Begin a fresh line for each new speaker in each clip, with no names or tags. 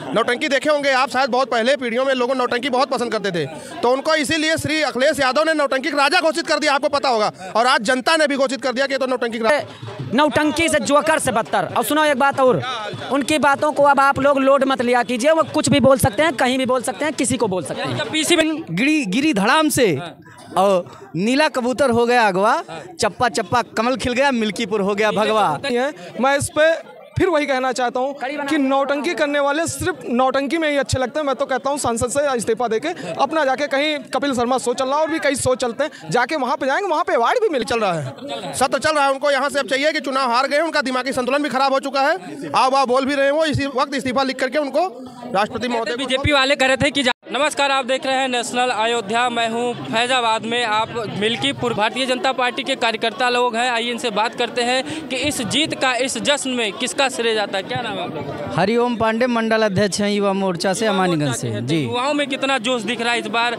नौटंकी देखे होंगे आप शायद, बहुत पहले पीढ़ियों में लोगों नौटंकी बहुत पसंद करते थे, तो उनको इसीलिए श्री अखिलेश यादव ने नौटंकी का राजा घोषित कर दिया, आपको पता होगा। और आज जनता ने भी घोषित कर दिया कि तो
नौटंकी से जोकर से बदतर। और सुनो एक बात और, उनकी बातों को अब आप लोग लोड मत लिया कीजिए, वो कुछ भी बोल सकते हैं, कहीं भी बोल सकते हैं, किसी को बोल सकते हैं।
पीसी गिरी धड़ाम से और नीला कबूतर हो गया अगवा, चप्पा चप्पा कमल खिल गया, मिल्कीपुर हो गया भगवा।
मैं इस पे फिर वही कहना चाहता हूँ कि नौटंकी करने वाले सिर्फ नौटंकी में ही अच्छे लगते हैं। मैं तो कहता हूँ संसद से इस्तीफा देके अपना जाके कहीं कपिल शर्मा शो चल रहा है और भी कई शो चलते हैं, जाके वहाँ पे जाएंगे, वहाँ पे अवार्ड भी चल रहा है,
सत्र चल रहा है। उनको यहाँ से अब चाहिए कि चुनाव हार गए, उनका दिमागी संतुलन भी खराब हो चुका है, आप बोल भी रहे हैं, वो इसी वक्त इस्तीफा लिख करके उनको राष्ट्रपति महोदय।
बीजेपी वाले कह रहे थे कि नमस्कार, आप देख रहे हैं नेशनल अयोध्या। मैं हूं फैजाबाद में। आप मिल्कीपुर भारतीय जनता पार्टी के कार्यकर्ता लोग हैं, आइए इनसे बात करते हैं कि इस जीत का, इस जश्न में किसका श्रेय जाता है। क्या नाम है आप लोगों का?
हरिओम पांडे, मंडल अध्यक्ष हैं युवा मोर्चा से, अमानीगंज से। जी,
युवाओं में कितना जोश दिख रहा है इस बार?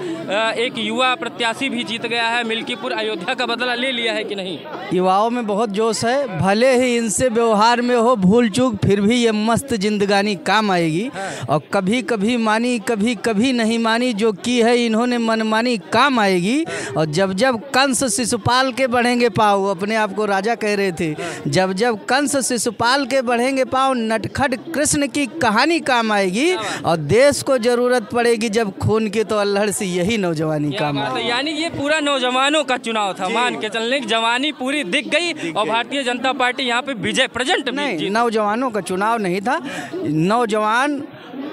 एक युवा प्रत्याशी भी जीत गया है, मिल्कीपुर अयोध्या का बदला ले लिया है कि नहीं?
युवाओं में बहुत जोश है, भले ही इनसे व्यवहार में हो भूल चूक, फिर भी ये मस्त जिंदगानी काम आएगी। और कभी कभी मानी, कभी कभी नहीं मानी, जो की है इन्होंने मनमानी काम आएगी। और जब जब कंस शिशुपाल के बढ़ेंगे पाँव, अपने आप को राजा कह रहे थे, जब जब कंस शिशुपाल के बढ़ेंगे पाँव, नटखट कृष्ण की कहानी काम आएगी। और देश को जरूरत पड़ेगी जब खून की, तो अल्हड़ से यही नौजवानी काम आएगी।
यानी ये पूरा नौजवानों का चुनाव था, मान के चलने की जवानी पूरी दिख गई और भारतीय जनता पार्टी यहाँ पे विजय प्रेजेंट।
नहीं, नौजवानों का चुनाव नहीं था, नौजवान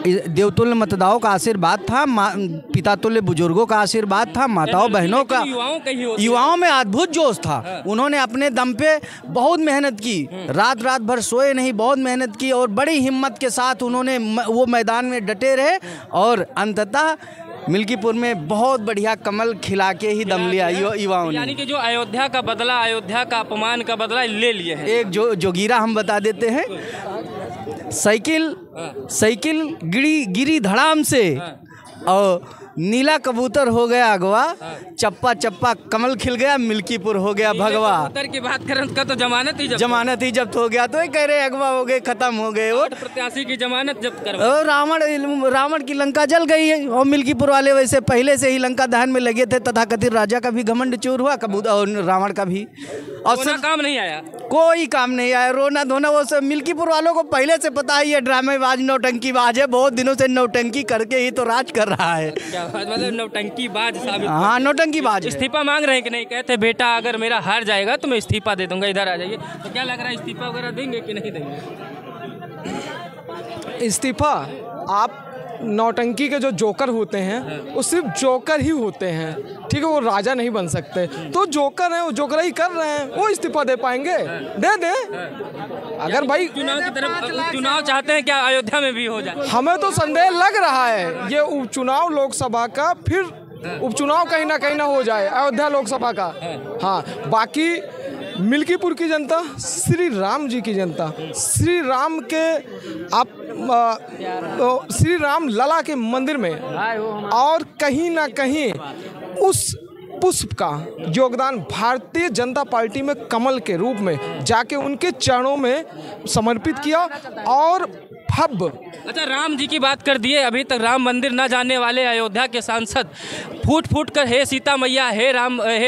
देवतुल्य मतदाताओं का आशीर्वाद था, पिता तुल्य बुजुर्गों का आशीर्वाद था, माताओं बहनों का, युवाओं में अद्भुत जोश था। उन्होंने अपने दम पे बहुत मेहनत की, रात रात भर सोए नहीं, बहुत मेहनत की और बड़ी हिम्मत के साथ उन्होंने वो मैदान में डटे रहे और अंततः मिल्कीपुर में बहुत बढ़िया कमल खिला के ही दम लिया युवाओं ने।
यानी कि जो अयोध्या का बदला, अयोध्या का अपमान का बदला ले लिए हैं।
एक जोगीरा हम बता देते हैं, साइकिल गिरी धड़ाम से और नीला कबूतर हो गया अगवा, चप्पा चप्पा कमल खिल गया, मिल्कीपुर हो गया भगवा।
कबूतर की बात करें का तो जमानत ही
जब्त हो गया, तो ये कह रहे अगवा हो गए, खत्म हो गए। और
प्रत्याशी की जमानत जब्त कर,
रावण की लंका जल गई है। और मिल्कीपुर वाले वैसे पहले से ही लंका दहन में लगे थे, तथाकथित राजा का भी घमंड चूर हुआ, कबूतर और रावण का भी,
और काम नहीं आया,
कोई काम नहीं आया। रोना धोना वो सब मिल्कीपुर वालों को पहले से पता ही है, ड्रामेबाज नौटंकीबाज है, बहुत दिनों से नौटंकी करके ही तो राज कर रहा है।
मतलब नौटंकीबाज साबित।
हाँ, नौटंकीबाज।
इस्तीफा मांग रहे हैं कि नहीं? कहते बेटा अगर मेरा हार जाएगा तो मैं इस्तीफा दे दूंगा, इधर आ जाइए। तो क्या लग रहा है, इस्तीफा वगैरह देंगे कि नहीं देंगे?
इस्तीफा, आप नौटंकी के जो जोकर होते हैं वो सिर्फ जोकर ही होते हैं, ठीक है, वो राजा नहीं बन सकते। तो जोकर हैं, वो जोकर ही कर रहे हैं, वो इस्तीफा दे पाएंगे, दे दे। अगर भाई
चुनाव की तरफ चुनाव चाहते हैं क्या अयोध्या में भी हो जाए?
हमें तो संदेह लग रहा है ये उपचुनाव लोकसभा का, फिर उपचुनाव कहीं ना हो जाए अयोध्या लोकसभा का। हाँ, बाकी मिल्कीपुर की जनता, श्री राम जी की जनता, श्री राम के आप श्री राम लला के मंदिर में और कहीं ना कहीं उस पुष्प का योगदान भारतीय जनता पार्टी में कमल के रूप में जाके उनके चरणों में समर्पित किया। और भव्य,
अच्छा, राम जी की बात कर दिए, अभी तक राम मंदिर न जाने वाले अयोध्या के सांसद फूट कर हे सीता मैया, हे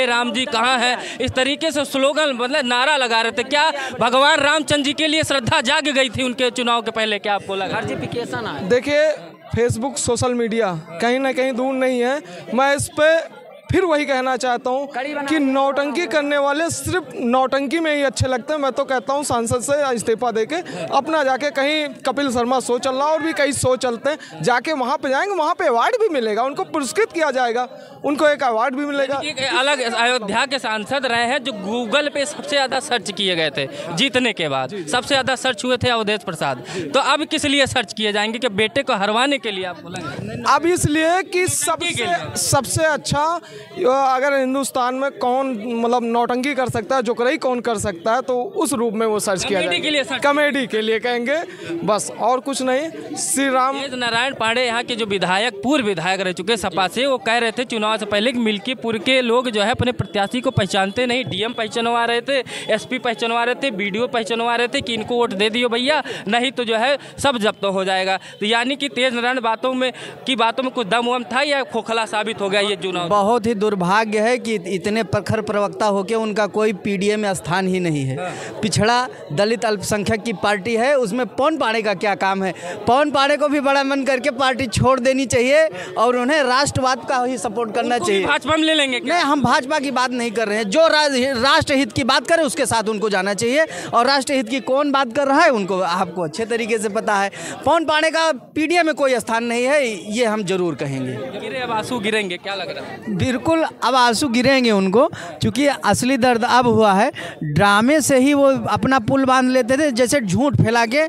राम जी कहाँ है, इस तरीके से स्लोगन मतलब नारा लगा रहे थे। क्या भगवान रामचंद्र जी के लिए श्रद्धा जाग गई थी उनके चुनाव के पहले? क्या आपको लगा?
देखिए, फेसबुक सोशल मीडिया कहीं ना कहीं दूर नहीं है। मैं इस पे फिर वही कहना चाहता हूँ कि नौटंकी करने वाले सिर्फ नौटंकी में ही अच्छे लगते हैं। मैं तो कहता हूँ संसद से इस्तीफा देके अपना जाके कहीं कपिल शर्मा शो चल रहा है और भी कई शो चलते हैं, जाके वहाँ पे जाएंगे, वहाँ पे अवार्ड भी मिलेगा, उनको पुरस्कृत किया जाएगा, उनको एक अवार्ड भी मिलेगा।
एक अलग अयोध्या के सांसद रहे हैं जो गूगल पे सबसे ज़्यादा सर्च किए गए थे जीतने के बाद, सबसे ज़्यादा सर्च हुए थे अवधेश प्रसाद। तो अब किस लिए सर्च किए जाएंगे? कि बेटे को हरवाने के लिए आपको लगा?
अब इसलिए कि सबसे अच्छा अगर हिंदुस्तान में कौन मतलब नौटंकी कर सकता है, जोकराई कौन कर सकता है, तो उस रूप में वो सर्च किया जाएगा। कॉमेडी के लिए कहेंगे बस, और कुछ नहीं। श्री राम
तेज नारायण पांडे यहाँ के जो विधायक, पूर्व विधायक रह चुके सपा से, वो कह रहे थे चुनाव से पहले कि मिल्कीपुर के लोग जो है अपने प्रत्याशी को पहचानते नहीं। डीएम पहचानवा रहे थे, एसपी पहचानवा रहे थे, बीडीओ पहचानवा रहे थे कि इनको वोट दे दियो भैया, नहीं तो जो है सब जब्त हो जाएगा। तो यानी कि तेज नारायण बातों में कुछ दम वम था या खोखला साबित हो गया ये चुनाव?
बहुत ही दुर्भाग्य है कि इतने प्रखर प्रवक्ता होकर उनका कोई पीडीए में स्थान ही नहीं है। पिछड़ा दलित अल्पसंख्यक की पार्टी है, उसमें पवन पांडे का क्या काम है? पवन पांडे को भी बड़ा मन करके पार्टी छोड़ देनी चाहिए और उन्हें राष्ट्रवाद का ही सपोर्ट करना चाहिए।
भाजपा में ले लेंगे क्या?
नहीं, हम भाजपा की बात नहीं कर रहे हैं। जो राष्ट्रहित की बात करे उसके साथ उनको जाना चाहिए, और राष्ट्रहित की कौन बात कर रहा है उनको आपको अच्छे तरीके से पता है। पवन पांडे का पीडीए में कोई स्थान नहीं है, ये हम जरूर कहेंगे।
गिरे अब आंसू गिरेंगे, क्या लग रहा है?
बिल्कुल, अब आंसू गिरेंगे उनको, क्योंकि असली दर्द अब हुआ है। ड्रामे से ही वो अपना पुल बांध लेते थे, जैसे झूठ फैला के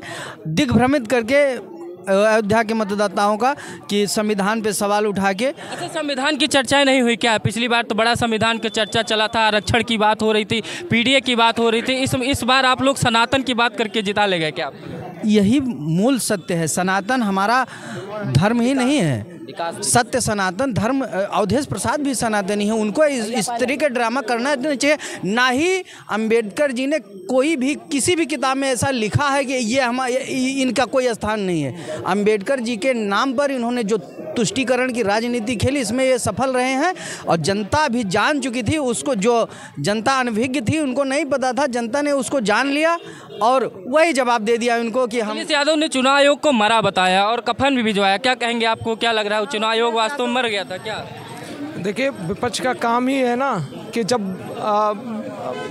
दिग्भ्रमित करके अयोध्या के मतदाताओं का, कि संविधान पे सवाल उठा के।
अच्छा, संविधान की चर्चाएं नहीं हुई क्या? पिछली बार तो बड़ा संविधान की चर्चा चला था, आरक्षण की बात हो रही थी, पीडीए की बात हो रही थी। इस बार आप लोग सनातन की बात करके जिता ले गए क्या?
यही मूल सत्य है। सनातन हमारा धर्म ही नहीं है, सत्य सनातन धर्म। अवधेश प्रसाद भी सनातनी है, उनको इस तरह का ड्रामा करना नहीं चाहिए। ना ही अंबेडकर जी ने कोई भी किसी भी किताब में ऐसा लिखा है कि इनका कोई स्थान नहीं है। अंबेडकर जी के नाम पर इन्होंने जो तुष्टीकरण की राजनीति खेली, इसमें ये सफल रहे हैं, और जनता भी जान चुकी थी उसको। जो जनता अनभिज्ञ थी, उनको नहीं पता था, जनता ने उसको जान लिया और वही जवाब दे दिया उनको कि हम।
अखिलेश यादव ने चुनाव आयोग को मरा बताया और कफन भी भिजवाया, क्या कहेंगे? आपको क्या लग रहा है, चुनाव आयोग वास्तव में मर गया था क्या?
देखिए, विपक्ष का काम ही है ना कि जब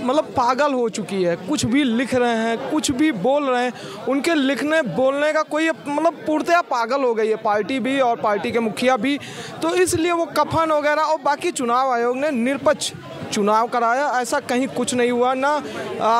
मतलब पागल हो चुकी है, कुछ भी लिख रहे हैं, कुछ भी बोल रहे हैं, उनके लिखने बोलने का कोई मतलब पूर्णतया पागल हो गई है पार्टी भी और पार्टी के मुखिया भी। तो इसलिए वो कफन वगैरह, और बाकी चुनाव आयोग ने निष्पक्ष चुनाव कराया, ऐसा कहीं कुछ नहीं हुआ ना।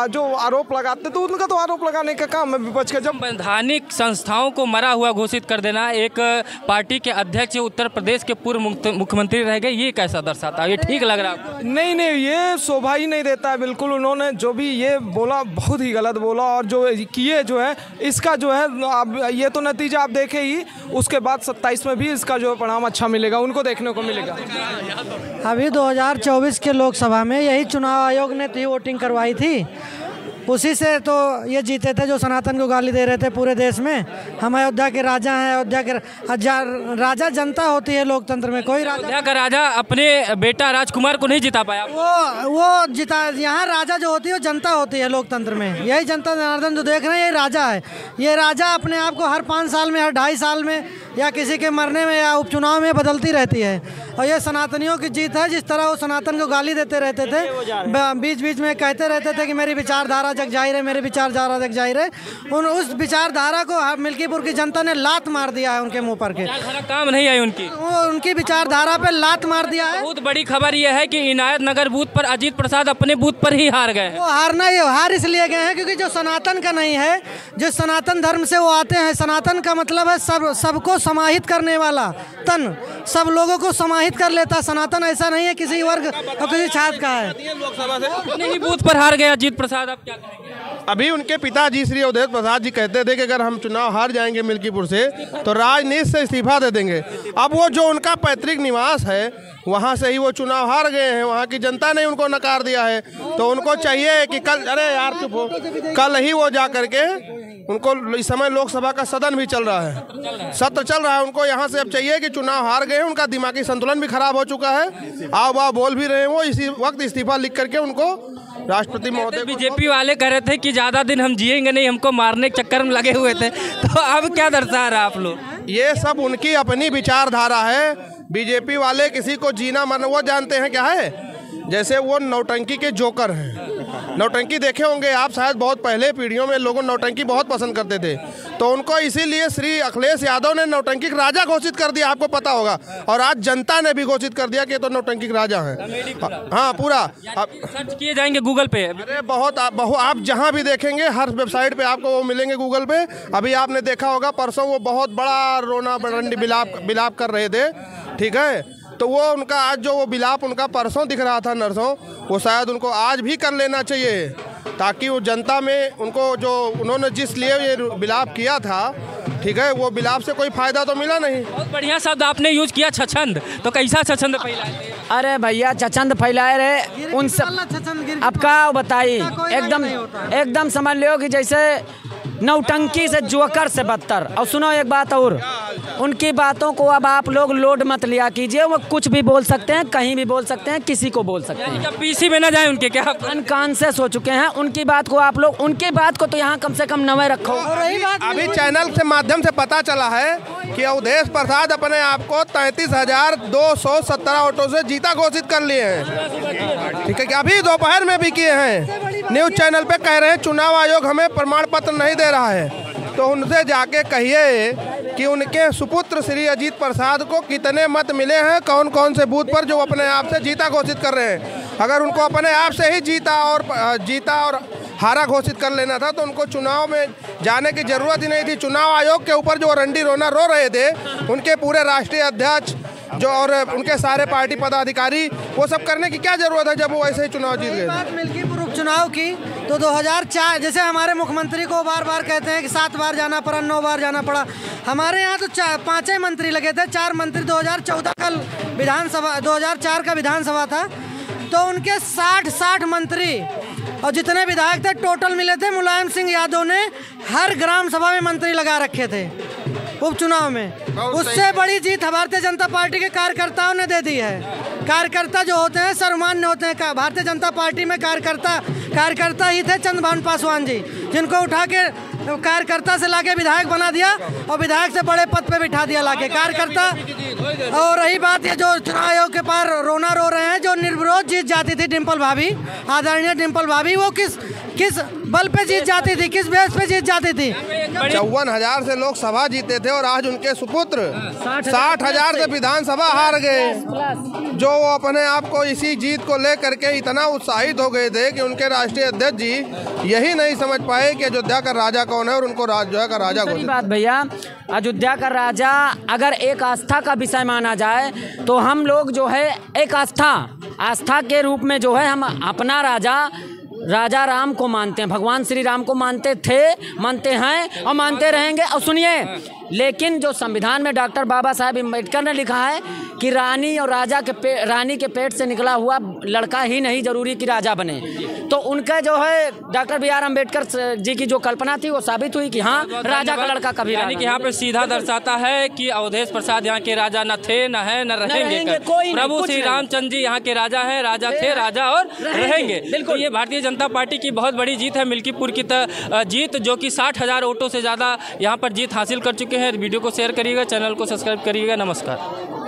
जो आरोप लगाते तो उनका तो आरोप लगाने का काम है विपक्ष का। जब
संवैधानिक संस्थाओं को मरा हुआ घोषित कर देना, एक पार्टी के अध्यक्ष उत्तर प्रदेश के पूर्व मुख्यमंत्री रह गए, ये कैसा दर्शाता है? ये ठीक लग रहा है?
नहीं, ये शोभा ही नहीं देता है बिल्कुल। उन्होंने जो भी ये बोला बहुत ही गलत बोला, और जो किए जो है इसका जो है अब ये तो नतीजा आप देखे ही, उसके बाद 27 में भी इसका जो परिणाम अच्छा मिलेगा, उनको देखने को मिलेगा।
अभी 2024 के लोकसभा में यही चुनाव आयोग ने थी वोटिंग करवाई थी, उसी से तो ये जीते थे जो सनातन को गाली दे रहे थे पूरे देश में। हम अयोध्या के राजा हैं, अयोध्या के राजा जनता होती है लोकतंत्र में। कोई राजा,
अयोध्या का राजा अपने बेटा राजकुमार को नहीं जिता पाया।
वो जिता, यहाँ राजा जो होती है वो जनता होती है लोकतंत्र में। यही जनता जनार्दन जो देख रहे हैं, ये राजा है। ये राजा अपने आप को हर 5 साल में, हर 2.5 साल में, या किसी के मरने में या उपचुनाव में बदलती रहती है। और ये सनातनियों की जीत है। जिस तरह वो सनातन को गाली देते रहते थे, बीच बीच में कहते रहते थे कि मेरी विचारधारा जग जाहिर है, मेरी विचारधारा जग जाहिर है, उस विचारधारा को मिल्कीपुर की जनता ने लात मार दिया है उनके मुंह पर के।
काम नहीं आई उनकी
विचारधारा पे लात मार दिया है।
बहुत बड़ी खबर यह है कि इनायत नगर बूथ पर अजीत प्रसाद अपने बूथ पर ही हार गए।
वो हार इसलिए गए हैं क्योंकि जो सनातन का नहीं है, जिस सनातन धर्म से वो आते हैं, सनातन का मतलब है सबको समाहित करने वाला तन, सब लोगों को समाहित कर लेता। सनातन ऐसा नहीं है किसी वर्ग और किसी छात्र का है।
अपने ही बूथ पर हार गए अजीत प्रसाद, अब क्या करेंगे?
अभी उनके पिताजी श्री अवधेश प्रसाद जी कहते थे कि अगर हम चुनाव हार जाएंगे मिल्कीपुर से तो राजनीति से इस्तीफा दे देंगे। अब वो जो उनका पैतृक निवास है, वहाँ से ही वो चुनाव हार गए हैं, वहाँ की जनता ने उनको नकार दिया है। तो उनको चाहिए कि कल, अरे यार चुप हो, कल ही वो जा करके, उनको इस समय लोकसभा का सदन भी चल रहा है, सत्र चल रहा है, उनको यहाँ से अब चाहिए कि चुनाव हार गए हैं, उनका दिमागी संतुलन भी खराब हो चुका है, आओ वाह बोल भी रहे हैं, वो इसी वक्त इस्तीफा लिख करके उनको राष्ट्रपति महोदय।
बीजेपी वाले कह रहे थे कि ज़्यादा दिन हम जिएंगे नहीं, हमको मारने के चक्कर में लगे हुए थे, तो अब क्या दर्शा रहा आप लोग?
ये सब उनकी अपनी विचारधारा है। बीजेपी वाले किसी को जीना मरना वो जानते हैं क्या है, जैसे वो नौटंकी के जोकर हैं। नौटंकी देखे होंगे आप शायद, बहुत पहले पीढ़ियों में लोगों नौटंकी बहुत पसंद करते थे, तो उनको इसीलिए श्री अखिलेश यादव ने नौटंकी का राजा घोषित कर दिया, आपको पता होगा। और आज जनता ने भी घोषित कर दिया कि तो नौटंकी का राजा है। हाँ, पूरा
सर्च किए जाएंगे गूगल पे।
अरे बहुत आप जहाँ भी देखेंगे, हर वेबसाइट पे आपको वो मिलेंगे गूगल पे। अभी आपने देखा होगा परसों वो बहुत बड़ा रोना बिलाप कर रहे थे, ठीक है। तो वो उनका आज जो वो विलाप उनका परसों दिख रहा था नरसों, वो शायद उनको आज भी कर लेना चाहिए, ताकि वो जनता में उनको जो उन्होंने जिस लिए ये विलाप किया था, ठीक है, वो विलाप से कोई फायदा तो मिला नहीं।
बहुत बढ़िया शब्द आपने यूज किया, छछंद। तो कैसा छछंद फैलाए?
अरे भैया छछंद फैलाए रहे उन सब, अब क्या बताइए, एकदम समझ लो कि जैसे नौटंकी से जोकर से बदतर। और सुनो एक बात और, उनकी बातों को अब आप लोग लोड मत लिया कीजिए, वो कुछ भी बोल सकते हैं, कहीं भी बोल सकते हैं, किसी को बोल सकते हैं।
जब पीसी में ना जाए उनके, क्या
अनकॉन्शियस हो चुके हैं। उनकी बात को आप लोग, उनकी बात को तो यहाँ कम से कम नवे रखो।
अभी चैनल से माध्यम से पता चला है कि अवधेश प्रसाद अपने आप को 33,217 वोटों से जीता घोषित कर लिए हैं, ठीक है, कि अभी दोपहर में भी किए हैं। न्यूज़ चैनल पे कह रहे हैं चुनाव आयोग हमें प्रमाण पत्र नहीं दे रहा है, तो उनसे जाके कहिए कि उनके सुपुत्र श्री अजीत प्रसाद को कितने मत मिले हैं, कौन कौन से बूथ पर जो अपने आप से जीता घोषित कर रहे हैं। अगर उनको अपने आप से ही जीता और हारा घोषित कर लेना था तो उनको चुनाव में जाने की जरूरत ही नहीं थी। चुनाव आयोग के ऊपर जो रंडी रोना रो रहे थे, उनके पूरे राष्ट्रीय अध्यक्ष जो और उनके सारे पार्टी पदाधिकारी, वो सब करने की क्या जरूरत है जब वो ऐसे ही चुनाव जीत गए।
बात मिल्कीपुर उपचुनाव की तो 2004 जैसे हमारे मुख्यमंत्री को बार बार कहते हैं कि 7 बार जाना पड़ा, 9 बार जाना पड़ा। हमारे यहाँ तो 5 मंत्री लगे थे, 4 मंत्री 2014 का विधानसभा, 2004 का विधानसभा था, तो उनके 60 मंत्री और जितने विधायक थे टोटल मिले थे। मुलायम सिंह यादव ने हर ग्राम सभा में मंत्री लगा रखे थे उपचुनाव में। उससे बड़ी जीत भारतीय जनता पार्टी के कार्यकर्ताओं ने दे दी है। कार्यकर्ता जो होते हैं सर्वमान्य होते हैं। भारतीय जनता पार्टी में कार्यकर्ता ही थे चंद्रभान पासवान जी, जिनको उठा के कार्यकर्ता से लाके विधायक बना दिया और विधायक से बड़े पद पे बिठा दिया लाके कार्यकर्ता। और रही बात ये जो चुनाव आयोग के पार रोना रो रहे हैं, जो निर्विरोध जीत जाती थी डिम्पल भाभी, आदरणीय डिम्पल भाभी, वो किस बल पे जीत जाती थी, किस बेस पे जीत जाती थी?
54,000 से लोकसभा जीते थे और आज उनके सुपुत्र 60,000 से विधानसभा हार गए, जो वो अपने आप को इसी जीत को लेकर के इतना उत्साहित हो गए थे कि उनके राष्ट्रीय अध्यक्ष जी यही नहीं समझ पाए कि अयोध्या का राजा कौन है और उनको अयोध्या का राजा घोषित।
बात भैया, अयोध्या का राजा अगर एक आस्था का विषय माना जाए तो हम लोग जो है एक आस्था के रूप में जो है हम अपना राजा राम को मानते हैं, भगवान श्री राम को मानते हैं और मानते रहेंगे। और सुनिए, लेकिन जो संविधान में डॉक्टर बाबा साहेब अम्बेडकर ने लिखा है कि रानी और रानी के पेट से निकला हुआ लड़का ही नहीं जरूरी कि राजा बने, तो उनका जो है डॉक्टर BR अम्बेडकर जी की जो कल्पना थी वो साबित हुई कि हाँ, राजा का लड़का कभी
यानी कि यहाँ पे सीधा दर्शाता है कि अवधेश प्रसाद यहाँ के राजा न थे, न है, न रहेंगे। प्रभु श्री रामचंद्र जी यहाँ के राजा हैं, राजा थे, राजा और रहेंगे। तो ये भारतीय जनता पार्टी की बहुत बड़ी जीत है, मिल्कीपुर की जीत, जो कि 60,000 वोटों से ज़्यादा यहाँ पर जीत हासिल कर चुके हैं। वीडियो को शेयर करिएगा, चैनल को सब्सक्राइब करिएगा। नमस्कार।